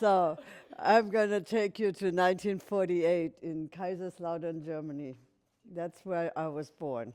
So I'm going to take you to 1948 in Kaiserslautern, Germany. That's where I was born.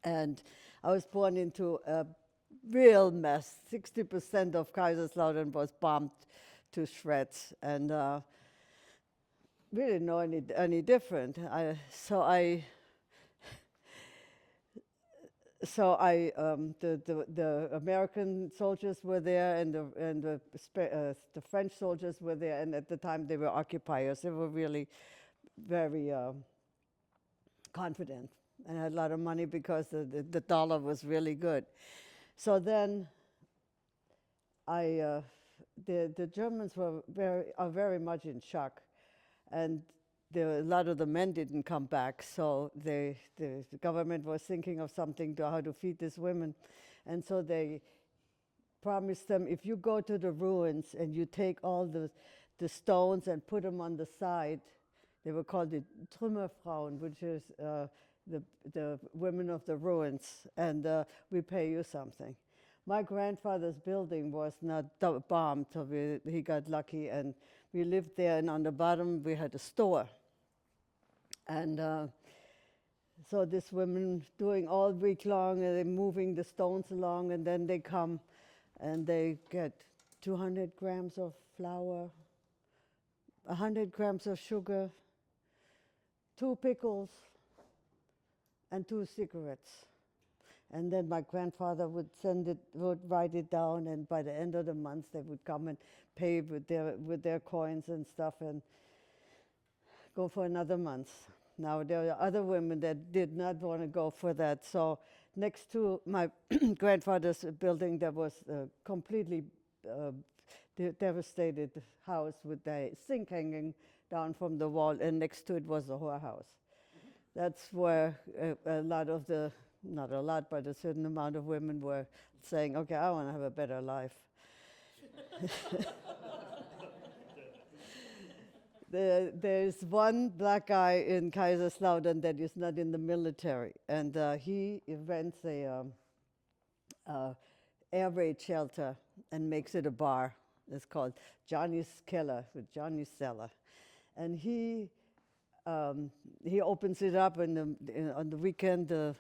And I was born into a real mess. 60% of Kaiserslautern was bombed to shreds. And we didn't know any different. The American soldiers were there, and the French soldiers were there, and at the time they were occupiers. They were really very confident and had a lot of money because the dollar was really good. So then the Germans are very much in shock, and a lot of the men didn't come back. So the government was thinking of something to how to feed these women, and so they promised them, if you go to the ruins and you take all the stones and put them on the side, they were called the Trümmerfrauen, which is the women of the ruins, and we pay you something. My grandfather's building was not bombed, so he got lucky, and we lived there, and on the bottom we had a store. And so this women doing all week long, and they're moving the stones along, and then they come and they get 200 grams of flour, 100 grams of sugar, 2 pickles, and 2 cigarettes. And then my grandfather would write it down, and by the end of the month they would come and pay with their coins and stuff and go for another month. Now there are other women that did not want to go for that. So next to my grandfather's building, there was a completely devastated house with the sink hanging down from the wall, and next to it was a whorehouse. That's where a lot of not a lot, but a certain amount of women were saying, okay, I want to have a better life. There's one black guy in Kaiserslautern that is not in the military, and he rents a air raid shelter and makes it a bar. It's called Johnny's Keller, with Johnny's Cellar. And he opens it up, and on the weekend, the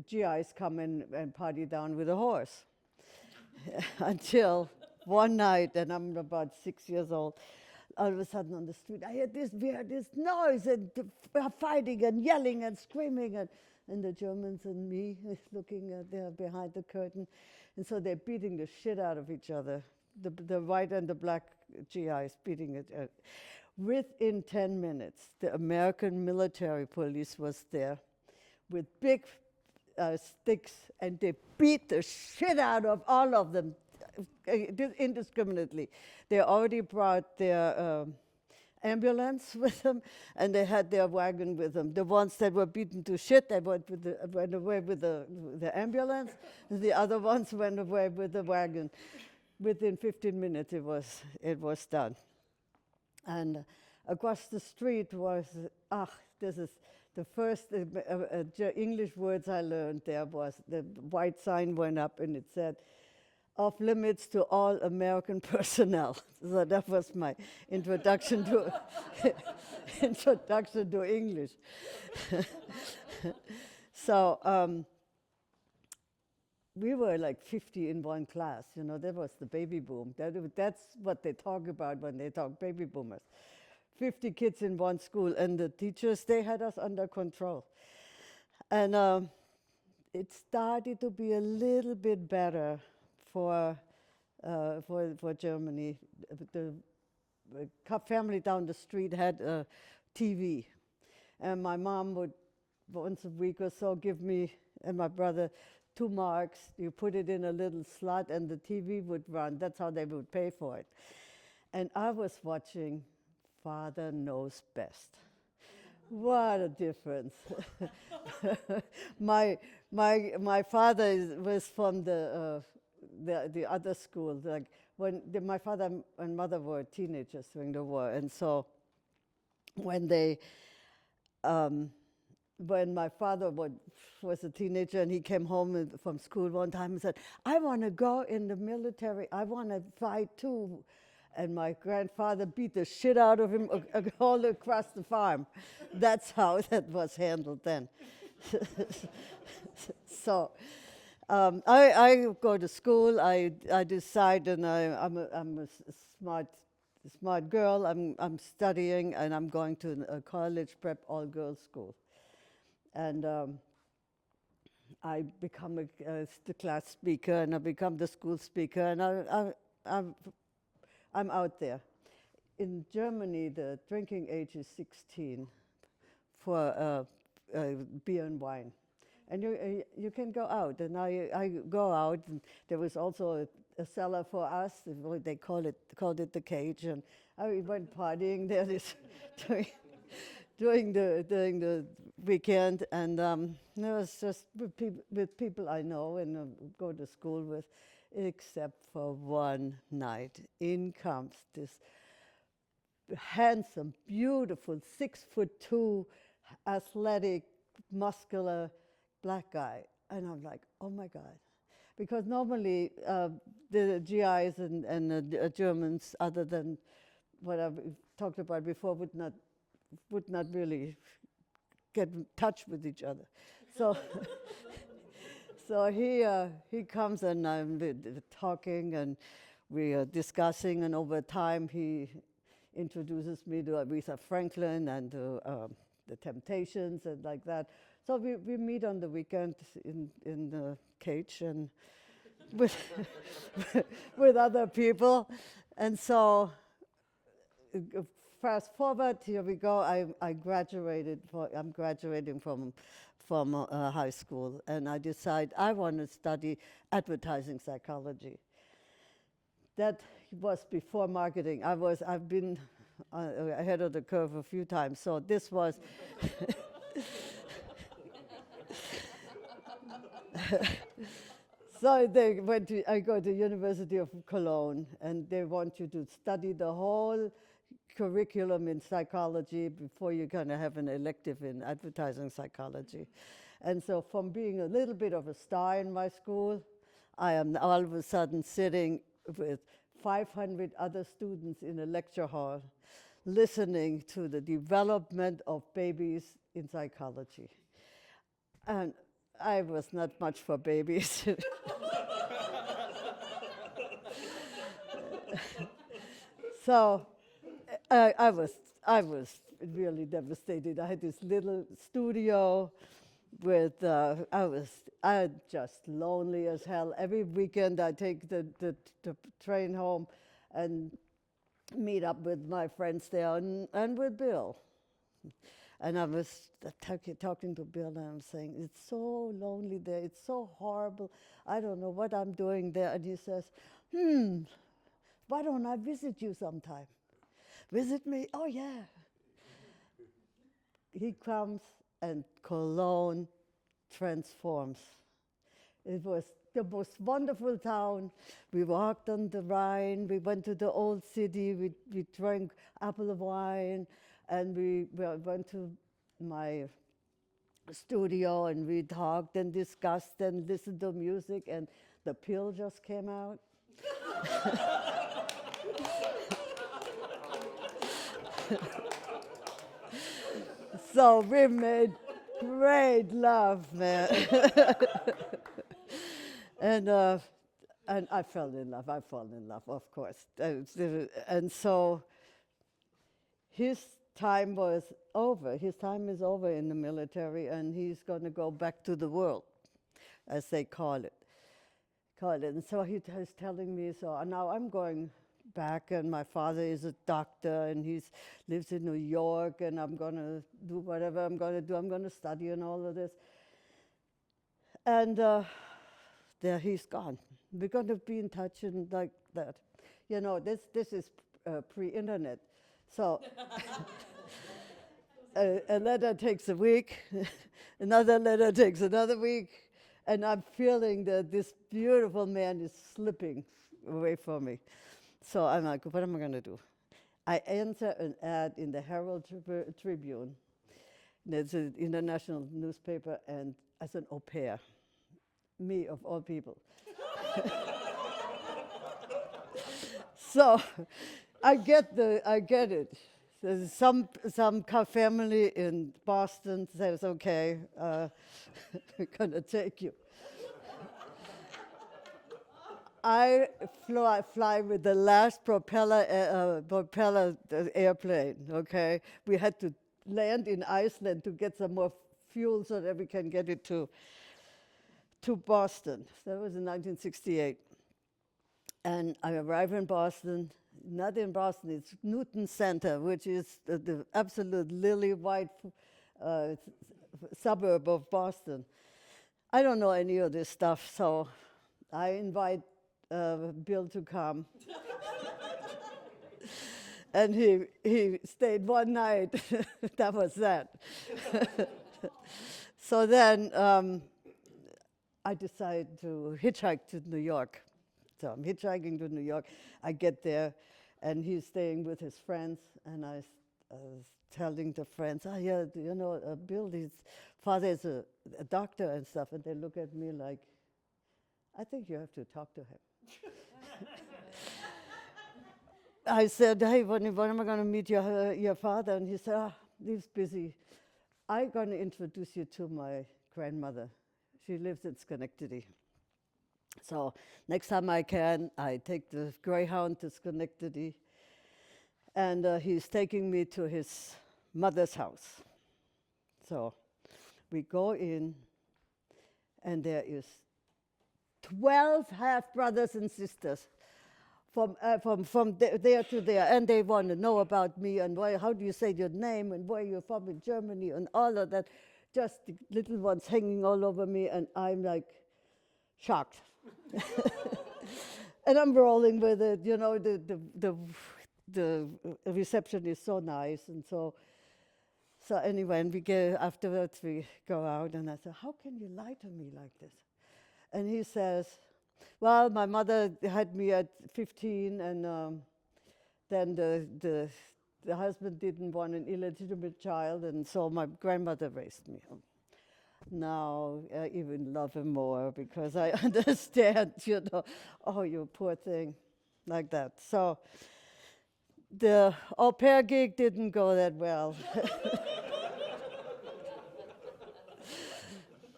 GIs come in and party down with a horse. Until one night, and I'm about 6 years old, all of a sudden on the street, we heard this noise, and fighting and yelling and screaming, and the Germans and me looking there behind the curtain. And so they're beating the shit out of each other, the white and the black GIs beating it. Within 10 minutes, the American military police was there with big sticks, and they beat the shit out of all of them indiscriminately. They already brought their ambulance with them, and they had their wagon with them. The ones that were beaten to shit, they went away with the ambulance, and the other ones went away with the wagon. Within 15 minutes, it was done. And across the street was, this is the first English words I learned. There was the white sign went up, and it said, "Off limits to all American personnel." So that was my introduction to introduction to English. So we were like 50 in one class. That was the baby boom. That's what they talk about when they talk baby boomers. 50 kids in one school, and the teachers, they had us under control. And it started to be a little bit better for Germany. The family down the street had a TV, and my mom would once a week or so give me and my brother 2 marks. You put it in a little slot, and the TV would run. That's how they would pay for it. And I was watching Father Knows Best. What a difference. My father was from the other school. Like my father and mother were teenagers during the war, and so when they when my father was a teenager and he came home from school one time and said, I want to go in the military. I want to fight too. And my grandfather beat the shit out of him all across the farm. That's how that was handled then. So I go to school. I decide, and I'm a smart girl. I'm studying, and I'm going to a college prep all girls school. And I become the class speaker, and I become the school speaker, and I'm, I'm out there. In Germany, the drinking age is 16 for beer and wine. And you can go out, and I go out, and there was also a cellar for us. They called it the cage, and I went partying there during, during the weekend, and it was just with people I know and go to school with, except for one night. In comes this handsome, beautiful, 6'2", athletic, muscular black guy. And I'm like, oh my God. Because normally the GIs and the Germans, other than what I've talked about before, would not really get in touch with each other. So so he comes, and I'm talking, and we are discussing, and over time he introduces me to Aretha Franklin and to the Temptations and like that. So we meet on the weekend in the cage and with with other people, and so fast forward, here we go. I graduated. I'm graduating from high school, and I decide I want to study advertising psychology. That was before marketing. I've been ahead of the curve a few times. So this was. So I go to University of Cologne, and they want you to study the whole curriculum in psychology before you're going to have an elective in advertising psychology. And so from being a little bit of a star in my school, I am all of a sudden sitting with 500 other students in a lecture hall listening to the development of babies in psychology. And I was not much for babies. So I was really devastated. I had this little studio with I just lonely as hell. Every weekend I take the train home and meet up with my friends there and with Bill. And I was talking to Bill, and I'm saying, it's so lonely there. It's so horrible. I don't know what I'm doing there. And he says, why don't I visit you sometime? Visit me? Oh, yeah. He comes, and Cologne transforms. It was the most wonderful town. We walked on the Rhine. We went to the old city. We drank apple of wine. And we went to my studio, and we talked and discussed and listened to music, and the pill just came out. So we made great love, man. and I fell in love. I fell in love, of course. And so his time was over. His time is over in the military, and he's going to go back to the world, as they call it. And so he was telling me, so now I'm going back, and my father is a doctor, and he lives in New York, and I'm going to do whatever I'm going to do. I'm going to study and all of this. And there he's gone. We're going to be in touch and like that. You know, this is pre-internet. So a letter takes a week, another letter takes another week, and I'm feeling that this beautiful man is slipping away from me. So I'm like, what am I going to do? I enter an ad in the Herald Tribune. It's an international newspaper, and as an au pair, me of all people. So I get it. There's some family in Boston says, okay, we're gonna take you. I fly with the last propeller airplane. Okay, we had to land in Iceland to get some more fuel so that we can get it to Boston. That was in 1968. And I arrive in Boston, not in Boston, it's Newton Center, which is the absolute lily white suburb of Boston. I don't know any of this stuff, so I invite Bill to come. And he stayed one night. That was that. So then I decided to hitchhike to New York. So I'm hitchhiking to New York. I get there, and he's staying with his friends, and I was telling the friends, oh yeah, you know, Bill, his father is a doctor and stuff, and they look at me like, I think you have to talk to him. I said, hey, when am I going to meet your father? And he said, he's busy. I'm going to introduce you to my grandmother. She lives in Schenectady. So next time I can, I take the Greyhound to Schenectady, and he's taking me to his mother's house. So we go in, and there is 12 half-brothers and sisters from there to there, and they want to know about me and how do you say your name and where you're from in Germany and all of that. Just the little ones hanging all over me, and I'm like shocked. And I'm rolling with it, you know. The reception is so nice, and so anyway, and afterwards we go out, and I said, how can you lie to me like this? And he says, well, my mother had me at 15, and then the husband didn't want an illegitimate child, and so my grandmother raised me. Now I even love him more because I understand, you know, oh, you poor thing, like that. So the au pair gig didn't go that well.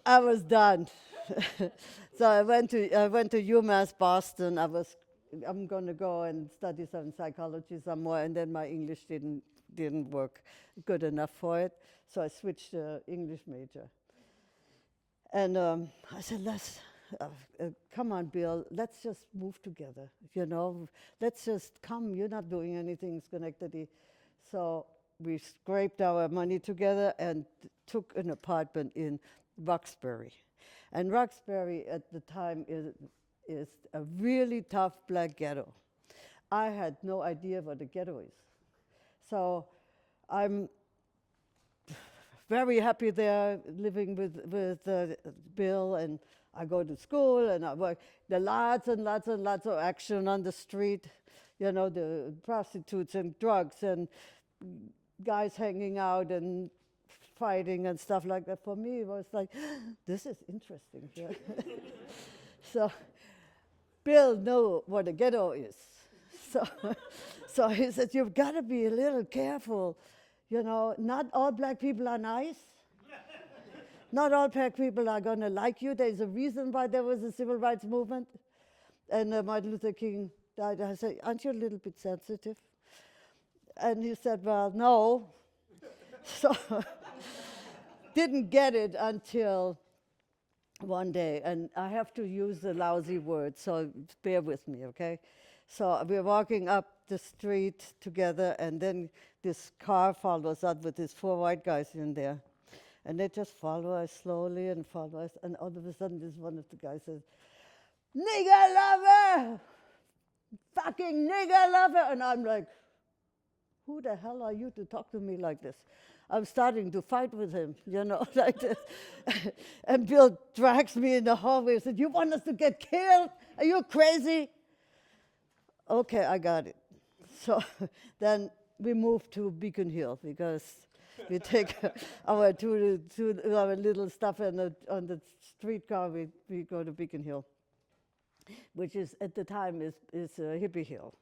I was done. So I went to UMass Boston. I'm going to go and study some psychology somewhere, and then my English didn't work good enough for it. So I switched to English major. And I said, come on, Bill, let's just move together, you know. Let's just come. You're not doing anything in Schenectady. So we scraped our money together and took an apartment in Roxbury. And Roxbury at the time is a really tough black ghetto. I had no idea what a ghetto is. So I'm very happy there, living with Bill, and I go to school and I work. There are lots and lots and lots of action on the street, you know, the prostitutes and drugs and guys hanging out and fighting and stuff like that. For me, it was like, this is interesting here. So Bill knew what a ghetto is. So he said, you've got to be a little careful. You know, not all black people are nice. Not all black people are going to like you. There's a reason why there was a civil rights movement. And Martin Luther King died. I said, aren't you a little bit sensitive? And he said, well, no. So didn't get it until one day. And I have to use the lousy word, so bear with me, okay? So we're walking up the street together, and then this car follows us with these 4 white guys in there. And they just follow us slowly and follow us. And all of a sudden, this one of the guys says, nigger lover! Fucking nigger lover! And I'm like, who the hell are you to talk to me like this? I'm starting to fight with him, you know, like this. And Bill drags me in the hallway and said, you want us to get killed? Are you crazy? Okay, I got it. So then we moved to Beacon Hill because We take our little stuff on the streetcar. We go to Beacon Hill, which is at the time is a hippie hill.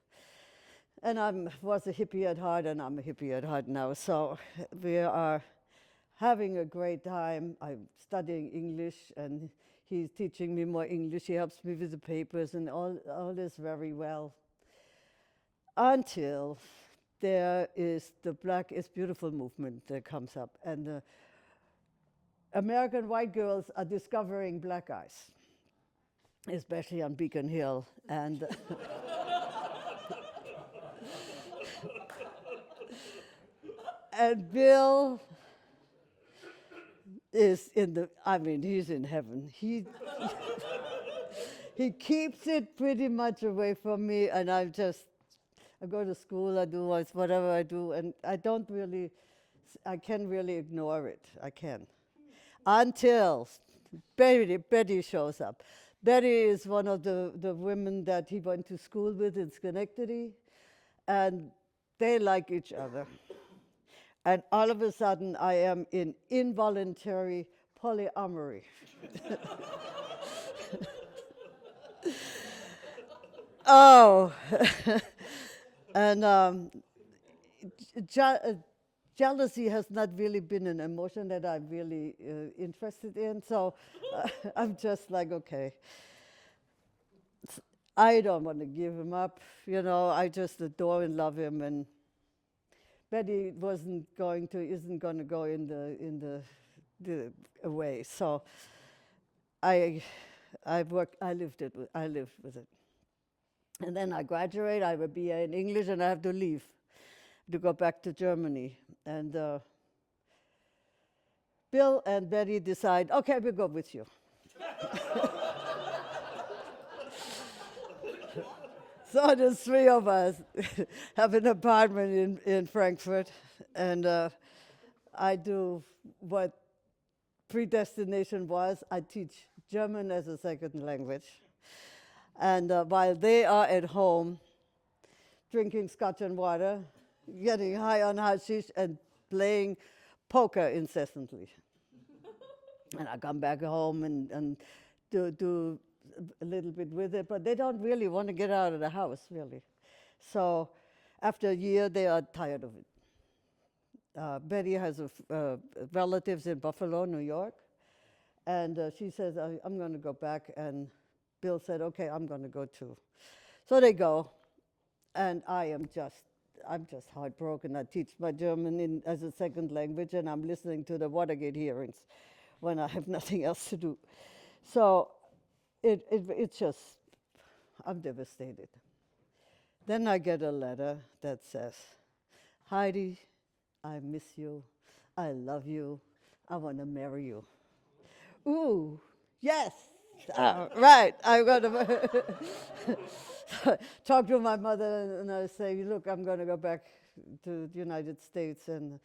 And I was a hippie at heart, and I'm a hippie at heart now. So we are having a great time. I'm studying English, and he's teaching me more English. He helps me with the papers, and all is very well. Until there is the Black is Beautiful movement that comes up, and the American white girls are discovering black guys, especially on Beacon Hill. And and Bill is he's in heaven. He keeps it pretty much away from me, and I go to school, I do whatever I do, and I can really ignore it. I can. Until Betty shows up. Betty is one of the women that he went to school with in Schenectady, and they like each other. And all of a sudden, I am in involuntary polyamory. Oh, and jealousy has not really been an emotion that I'm really interested in. So I'm just like, okay, I don't want to give him up. I just adore and love him. And Betty isn't going to go in the away. So I lived with it. And then I graduate, I have a BA in English, and I have to leave to go back to Germany. And Bill and Betty decide, okay, we'll go with you. So the three of us have an apartment in Frankfurt, and I do what predestination was. I teach German as a second language. And while they are at home drinking scotch and water, getting high on hashish, and playing poker incessantly. And I come back home and do a little bit with it, but they don't really want to get out of the house, really. So after a year, they are tired of it. Betty has relatives in Buffalo, New York, and she says, I'm going to go back, and Bill said, okay, I'm going to go too. So they go, and I'm just heartbroken. I teach my German as a second language, and I'm listening to the Watergate hearings when I have nothing else to do. So it's just, I'm devastated. Then I get a letter that says, Heidi, I miss you, I love you, I want to marry you. Ooh, yes. Right, I'm going to talk to my mother, and I say, look, I'm going to go back to the United States. And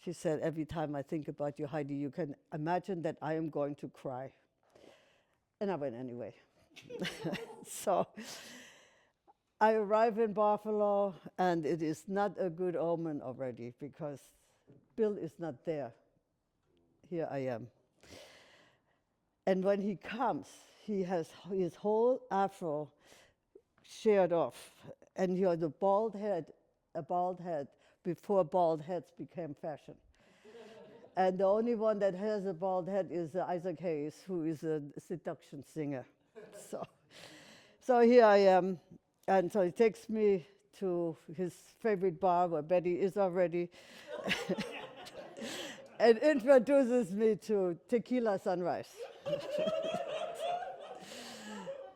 she said, every time I think about you, Heidi, you can imagine that I am going to cry. And I went anyway. So I arrive in Buffalo, and it is not a good omen already, because Bill is not there. Here I am. And when he comes, he has his whole afro sheared off, and he has a bald head before bald heads became fashion. And the only one that has a bald head is Isaac Hayes, who is a seduction singer. So here I am, and so he takes me to his favorite bar where Betty is already, and introduces me to Tequila Sunrise.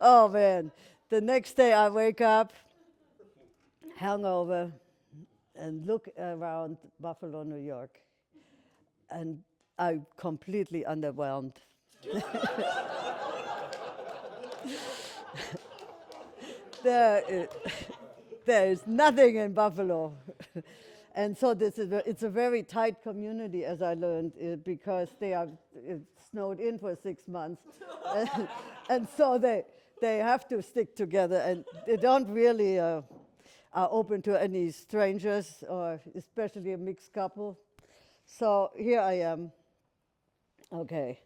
Oh man, the next day I wake up, hungover, and look around Buffalo, New York, and I'm completely underwhelmed. There is nothing in Buffalo. And so it's a very tight community, as I learned, because they are snowed in for 6 months. And so they have to stick together, and they don't really are open to any strangers, or especially a mixed couple. So here I am. Okay.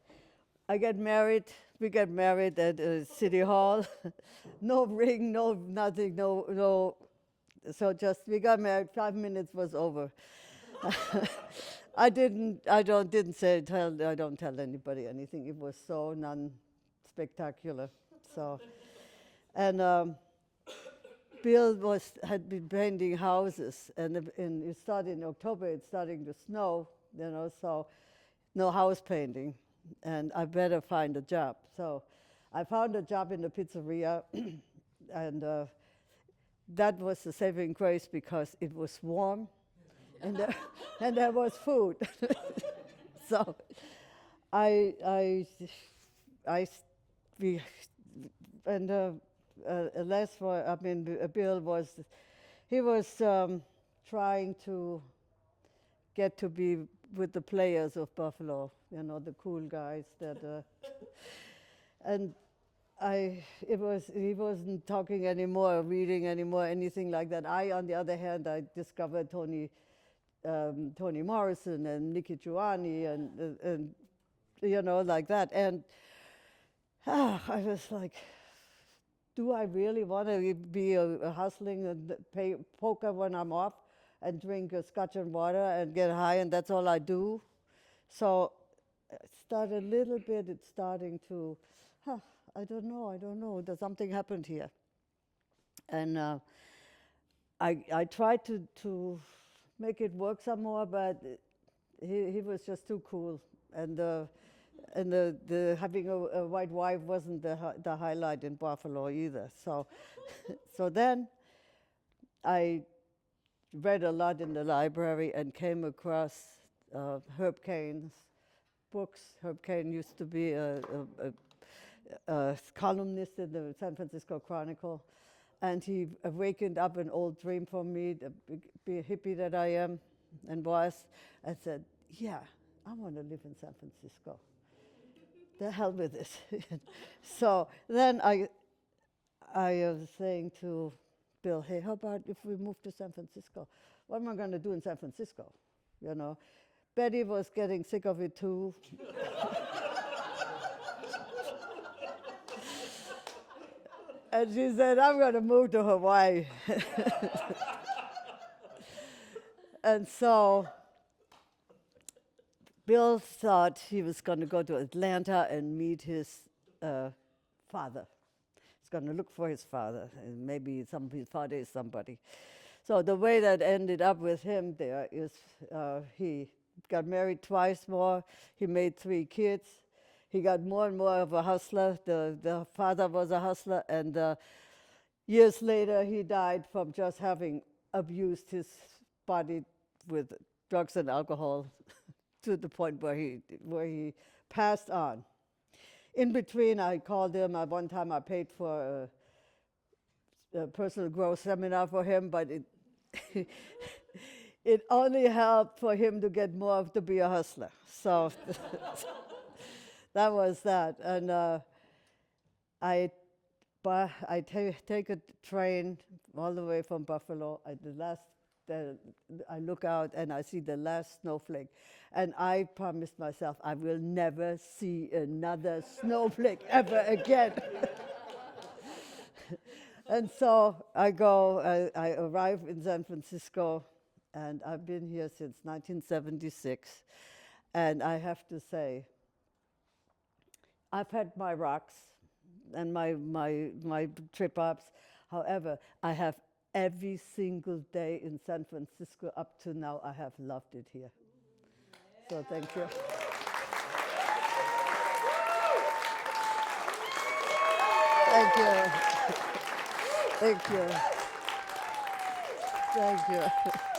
I get married. We get married at City Hall. No ring, no nothing, no. So just we got married. 5 minutes was over. Didn't say tell. I don't tell anybody anything. It was so non-spectacular. So, and Bill had been painting houses, and it started in October. It's starting to snow, so no house painting, and I better find a job. So I found a job in the pizzeria, and that was the saving grace because it was warm, and there, and there was food. So I, I, I, we, and Bill he was trying to get to be with the players of Buffalo, the cool guys that, and he wasn't talking anymore, reading anymore, anything like that. On the other hand, I discovered Toni Morrison and Nikki Giovanni and like that. And I was like, do I really want to be a hustling and play poker when I'm off and drink a scotch and water and get high and that's all I do? So it started a little bit, it's starting to, I don't know, there's something happened here. And I tried to make it work some more, but he was just too cool. And the having a white wife wasn't the highlight in Buffalo either. So, so then I read a lot in the library and came across Herb Caen's books. Herb Caen used to be a columnist in the San Francisco Chronicle, and he awakened up an old dream for me, the be a hippie that I am and was. I said, yeah, I want to live in San Francisco. The hell with this. So then I was saying to Bill, hey, how about if we move to San Francisco? What am I going to do in San Francisco? Betty was getting sick of it too. And she said, I'm going to move to Hawaii. And so Bill thought he was going to go to Atlanta and meet his father. He's going to look for his father, and maybe his father is somebody. So the way that ended up with him there is he got married twice more. He made 3 kids. He got more and more of a hustler. The father was a hustler, and years later he died from just having abused his body with drugs and alcohol to the point where he passed on. In between, I called him. One time I paid for a personal growth seminar for him, but it only helped for him to get more to be a hustler. So that was that. And I take a train all the way from Buffalo. I look out and I see the last snowflake. And I promised myself I will never see another snowflake ever again. And so I arrive in San Francisco, and I've been here since 1976. And I have to say, I've had my rocks and my trip ups. However, I have every single day in San Francisco up to now, I have loved it here. So thank you. Thank you. Thank you. Thank you.